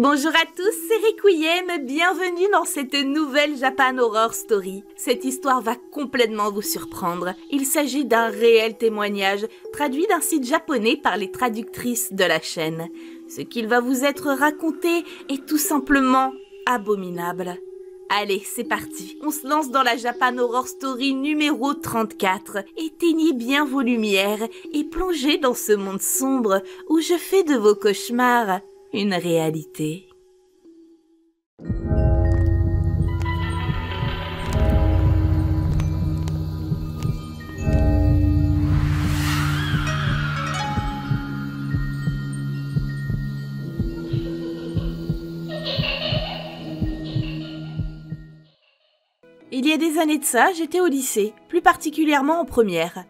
Bonjour à tous, c'est Requiem, bienvenue dans cette nouvelle Japan Horror Story. Cette histoire va complètement vous surprendre. Il s'agit d'un réel témoignage, traduit d'un site japonais par les traductrices de la chaîne. Ce qu'il va vous être raconté est tout simplement abominable. Allez, c'est parti, on se lance dans la Japan Horror Story numéro 34. Éteignez bien vos lumières et plongez dans ce monde sombre où je fais de vos cauchemars une réalité. Il y a des années de ça, j'étais au lycée, plus particulièrement en première.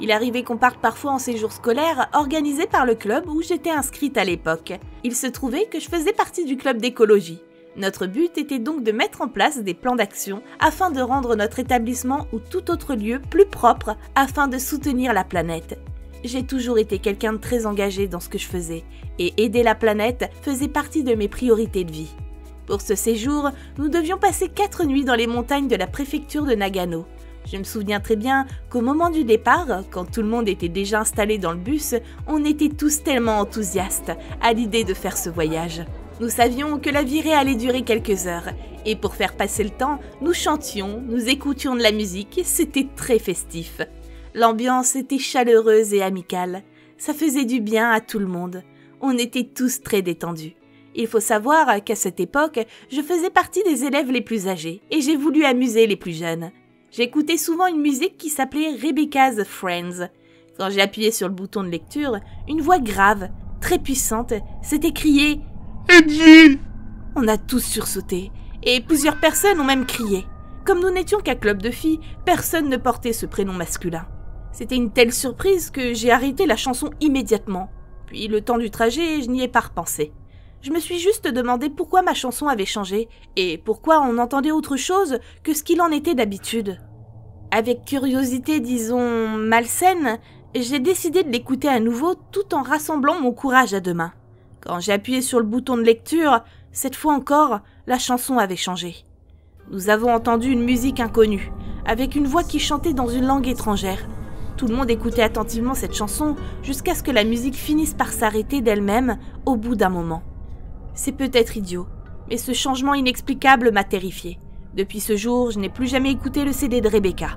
Il arrivait qu'on parte parfois en séjour scolaire organisé par le club où j'étais inscrite à l'époque. Il se trouvait que je faisais partie du club d'écologie. Notre but était donc de mettre en place des plans d'action afin de rendre notre établissement ou tout autre lieu plus propre afin de soutenir la planète. J'ai toujours été quelqu'un de très engagé dans ce que je faisais et aider la planète faisait partie de mes priorités de vie. Pour ce séjour, nous devions passer 4 nuits dans les montagnes de la préfecture de Nagano. Je me souviens très bien qu'au moment du départ, quand tout le monde était déjà installé dans le bus, on était tous tellement enthousiastes à l'idée de faire ce voyage. Nous savions que la virée allait durer quelques heures, et pour faire passer le temps, nous chantions, nous écoutions de la musique, c'était très festif. L'ambiance était chaleureuse et amicale, ça faisait du bien à tout le monde, on était tous très détendus. Il faut savoir qu'à cette époque, je faisais partie des élèves les plus âgés, et j'ai voulu amuser les plus jeunes. J'écoutais souvent une musique qui s'appelait Rebecca's Friends. Quand j'ai appuyé sur le bouton de lecture, une voix grave, très puissante, s'est écriée « Edgy !» On a tous sursauté, et plusieurs personnes ont même crié. Comme nous n'étions qu'un club de filles, personne ne portait ce prénom masculin. C'était une telle surprise que j'ai arrêté la chanson immédiatement. Puis le temps du trajet, je n'y ai pas repensé. Je me suis juste demandé pourquoi ma chanson avait changé et pourquoi on entendait autre chose que ce qu'il en était d'habitude. Avec curiosité, disons, malsaine, j'ai décidé de l'écouter à nouveau tout en rassemblant mon courage à deux mains. Quand j'ai appuyé sur le bouton de lecture, cette fois encore, la chanson avait changé. Nous avons entendu une musique inconnue, avec une voix qui chantait dans une langue étrangère. Tout le monde écoutait attentivement cette chanson jusqu'à ce que la musique finisse par s'arrêter d'elle-même au bout d'un moment. C'est peut-être idiot, mais ce changement inexplicable m'a terrifiée. Depuis ce jour, je n'ai plus jamais écouté le CD de Rebecca.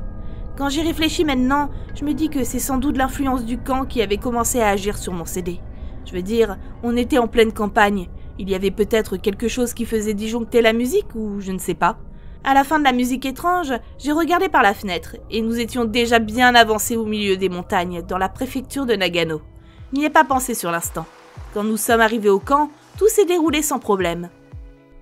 Quand j'y réfléchis maintenant, je me dis que c'est sans doute l'influence du camp qui avait commencé à agir sur mon CD. Je veux dire, on était en pleine campagne. Il y avait peut-être quelque chose qui faisait disjoncter la musique ou je ne sais pas. À la fin de la musique étrange, j'ai regardé par la fenêtre et nous étions déjà bien avancés au milieu des montagnes, dans la préfecture de Nagano. Je n'y ai pas pensé sur l'instant. Quand nous sommes arrivés au camp, tout s'est déroulé sans problème.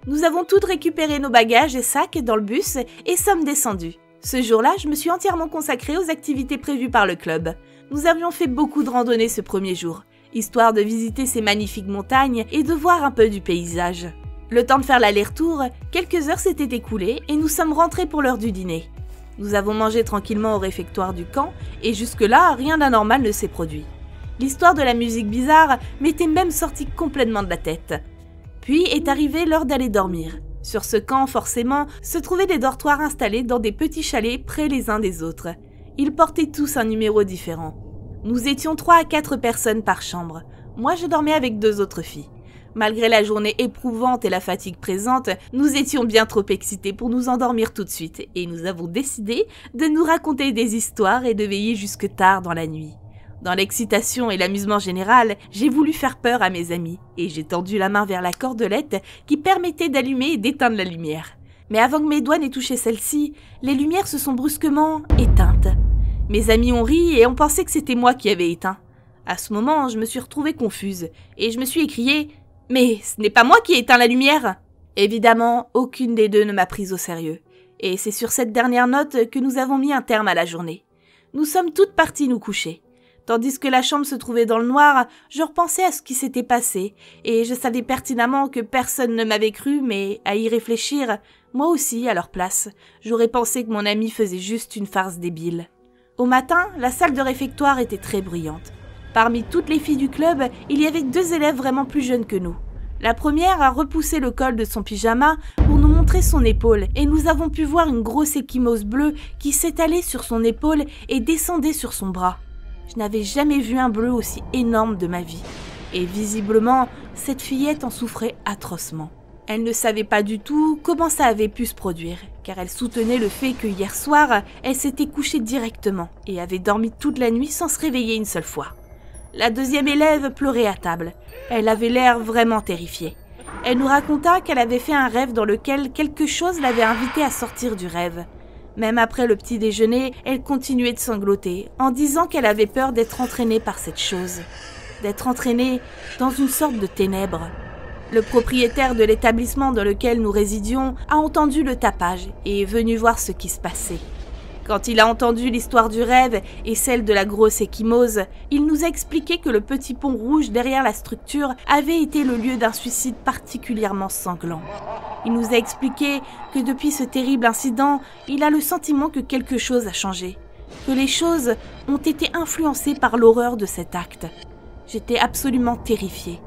Nous avons toutes récupéré nos bagages et sacs dans le bus et sommes descendus. Ce jour-là, je me suis entièrement consacrée aux activités prévues par le club. Nous avions fait beaucoup de randonnées ce premier jour, histoire de visiter ces magnifiques montagnes et de voir un peu du paysage. Le temps de faire l'aller-retour, quelques heures s'étaient écoulées et nous sommes rentrés pour l'heure du dîner. Nous avons mangé tranquillement au réfectoire du camp et jusque-là, rien d'anormal ne s'est produit. L'histoire de la musique bizarre m'était même sortie complètement de la tête. Puis est arrivée l'heure d'aller dormir. Sur ce camp, forcément, se trouvaient des dortoirs installés dans des petits chalets près les uns des autres. Ils portaient tous un numéro différent. Nous étions 3 à 4 personnes par chambre. Moi, je dormais avec 2 autres filles. Malgré la journée éprouvante et la fatigue présente, nous étions bien trop excités pour nous endormir tout de suite et nous avons décidé de nous raconter des histoires et de veiller jusque tard dans la nuit. Dans l'excitation et l'amusement général, j'ai voulu faire peur à mes amis et j'ai tendu la main vers la cordelette qui permettait d'allumer et d'éteindre la lumière. Mais avant que mes doigts n'aient touché celle-ci, les lumières se sont brusquement éteintes. Mes amis ont ri et ont pensé que c'était moi qui avais éteint. À ce moment, je me suis retrouvée confuse et je me suis écriée « Mais ce n'est pas moi qui ai éteint la lumière !» Évidemment, aucune des deux ne m'a prise au sérieux. Et c'est sur cette dernière note que nous avons mis un terme à la journée. Nous sommes toutes parties nous coucher. Tandis que la chambre se trouvait dans le noir, je repensais à ce qui s'était passé, et je savais pertinemment que personne ne m'avait cru, mais à y réfléchir, moi aussi, à leur place, j'aurais pensé que mon ami faisait juste une farce débile. Au matin, la salle de réfectoire était très bruyante. Parmi toutes les filles du club, il y avait 2 élèves vraiment plus jeunes que nous. La première a repoussé le col de son pyjama pour nous montrer son épaule et nous avons pu voir une grosse ecchymose bleue qui s'étalait sur son épaule et descendait sur son bras. Je n'avais jamais vu un bleu aussi énorme de ma vie. Et visiblement, cette fillette en souffrait atrocement. Elle ne savait pas du tout comment ça avait pu se produire, car elle soutenait le fait que hier soir, elle s'était couchée directement et avait dormi toute la nuit sans se réveiller une seule fois. La deuxième élève pleurait à table. Elle avait l'air vraiment terrifiée. Elle nous raconta qu'elle avait fait un rêve dans lequel quelque chose l'avait invitée à sortir du rêve. Même après le petit déjeuner, elle continuait de sangloter, en disant qu'elle avait peur d'être entraînée par cette chose. D'être entraînée dans une sorte de ténèbres. Le propriétaire de l'établissement dans lequel nous résidions a entendu le tapage et est venu voir ce qui se passait. Quand il a entendu l'histoire du rêve et celle de la grosse ecchymose, il nous a expliqué que le petit pont rouge derrière la structure avait été le lieu d'un suicide particulièrement sanglant. Il nous a expliqué que depuis ce terrible incident, il a le sentiment que quelque chose a changé, que les choses ont été influencées par l'horreur de cet acte. J'étais absolument terrifiée.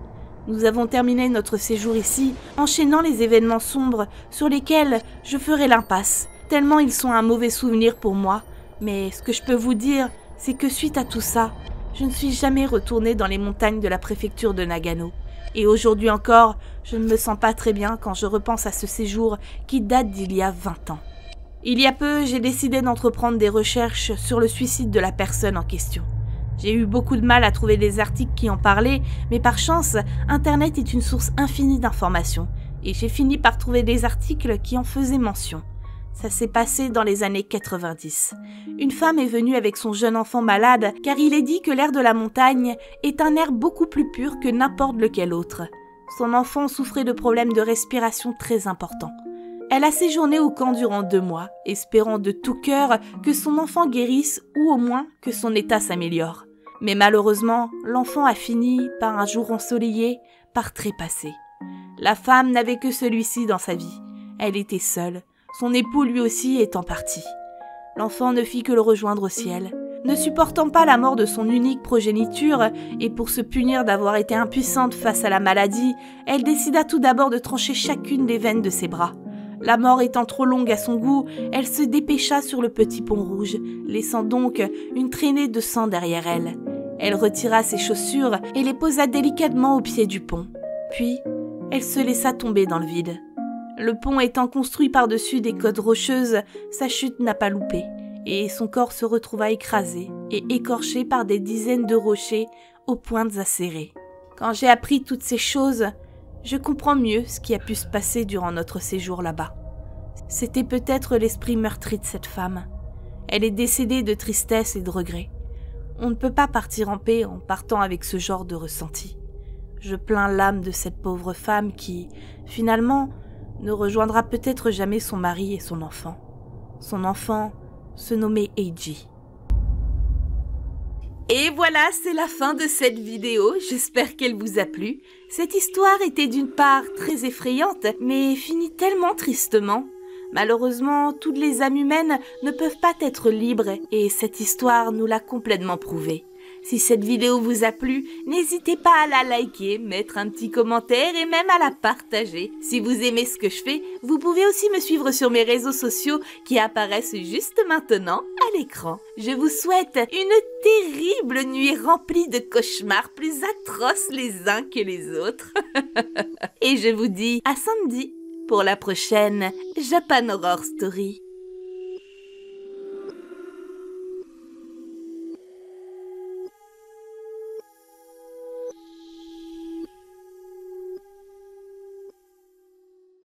Nous avons terminé notre séjour ici, enchaînant les événements sombres sur lesquels je ferai l'impasse, tellement ils sont un mauvais souvenir pour moi. Mais ce que je peux vous dire, c'est que suite à tout ça, je ne suis jamais retournée dans les montagnes de la préfecture de Nagano. Et aujourd'hui encore, je ne me sens pas très bien quand je repense à ce séjour qui date d'il y a 20 ans. Il y a peu, j'ai décidé d'entreprendre des recherches sur le suicide de la personne en question. J'ai eu beaucoup de mal à trouver des articles qui en parlaient, mais par chance, Internet est une source infinie d'informations, et j'ai fini par trouver des articles qui en faisaient mention. Ça s'est passé dans les années 90. Une femme est venue avec son jeune enfant malade, car il est dit que l'air de la montagne est un air beaucoup plus pur que n'importe lequel autre. Son enfant souffrait de problèmes de respiration très importants. Elle a séjourné au camp durant 2 mois, espérant de tout cœur que son enfant guérisse ou au moins que son état s'améliore. Mais malheureusement, l'enfant a fini, par un jour ensoleillé, par trépasser. La femme n'avait que celui-ci dans sa vie. Elle était seule, son époux lui aussi étant parti. L'enfant ne fit que le rejoindre au ciel. Ne supportant pas la mort de son unique progéniture, et pour se punir d'avoir été impuissante face à la maladie, elle décida tout d'abord de trancher chacune des veines de ses bras. La mort étant trop longue à son goût, elle se dépêcha sur le petit pont rouge, laissant donc une traînée de sang derrière elle. Elle retira ses chaussures et les posa délicatement au pied du pont. Puis, elle se laissa tomber dans le vide. Le pont étant construit par-dessus des côtes rocheuses, sa chute n'a pas loupé, et son corps se retrouva écrasé et écorché par des dizaines de rochers aux pointes acérées. Quand j'ai appris toutes ces choses, je comprends mieux ce qui a pu se passer durant notre séjour là-bas. C'était peut-être l'esprit meurtri de cette femme. Elle est décédée de tristesse et de regret. On ne peut pas partir en paix en partant avec ce genre de ressenti. Je plains l'âme de cette pauvre femme qui, finalement, ne rejoindra peut-être jamais son mari et son enfant. Son enfant se nommait Eiji. Et voilà, c'est la fin de cette vidéo, j'espère qu'elle vous a plu. Cette histoire était d'une part très effrayante, mais finit tellement tristement. Malheureusement, toutes les âmes humaines ne peuvent pas être libres, et cette histoire nous l'a complètement prouvé. Si cette vidéo vous a plu, n'hésitez pas à la liker, mettre un petit commentaire et même à la partager. Si vous aimez ce que je fais, vous pouvez aussi me suivre sur mes réseaux sociaux qui apparaissent juste maintenant à l'écran. Je vous souhaite une terrible nuit remplie de cauchemars plus atroces les uns que les autres. Et je vous dis à samedi pour la prochaine Japan Horror Story.